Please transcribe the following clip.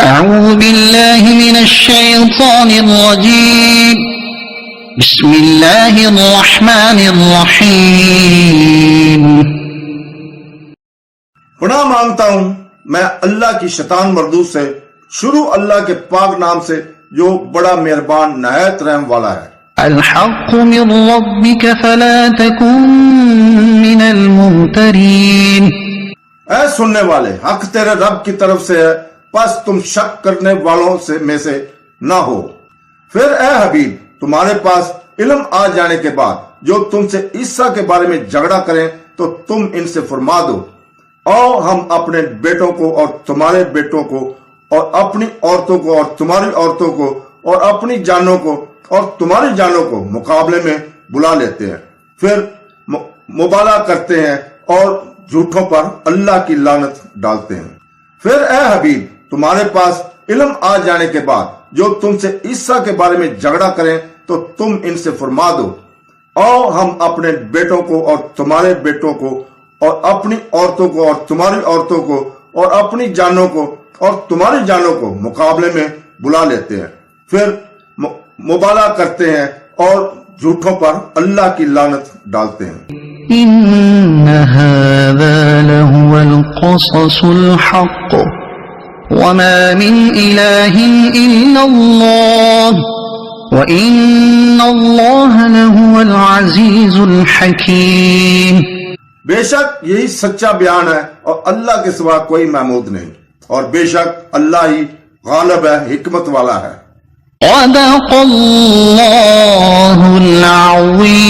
أعوذ بالله من الشيطان الرجيم بسم الله الرحمن الرحيم پناہ مانگتا ہوں میں اللہ کی شیطان مردود سے، شروع اللہ کے پاک نام سے جو بڑا مہربان نہایت رحم والا ہے۔ الحق من ربك فلا تكن من الممترين۔ اے سننے والے، حق تیرے رب کی طرف سے ہے، پس تم شک کرنے والوں میں سے نہ ہو۔ پھر اے حبیب، تمہارے پاس علم آ جانے کے بعد جو تم سے عیسیٰ کے بارے میں جھگڑا کریں تو تم ان سے فرما دو، آؤ ہم اپنے بیٹوں کو اور تمہارے بیٹوں کو اور اپنی عورتوں کو اور تمہاری عورتوں کو اور اپنی جانوں کو اور تمہاری جانوں کو مقابلے میں بلا لیتے ہیں، پھر مبالغہ کرتے ہیں اور جھوٹوں پر اللہ کی لعنت ڈالتے ہیں۔ پھر اے حبیب، تمہارے پاس علم آ جانے کے بعد جو تم سے عیسیٰ کے بارے میں جھگڑا کریں تو تم ان سے فرما دو، آؤ ہم اپنے بیٹوں کو اور تمہارے بیٹوں کو اور اپنی عورتوں کو اور تمہاری عورتوں کو اور اپنی جانوں کو اور تمہاری جانوں کو مقابلے میں بلا لیتے ہیں، پھر مبالغہ کرتے ہیں اور جھوٹوں پر اللہ کی لعنت ڈالتے ہیں۔ إن هذا لهو القصص الحق وما من إله إلا الله وإن الله لهو العزيز الحكيم۔ بے شک یہی سچا بیان ہے اور اللہ کے سوا کوئی معبود نہیں، اور بے شک اللہ ہی غالب ہے، حکمت والا ہے۔ صدق اللہ العظیم۔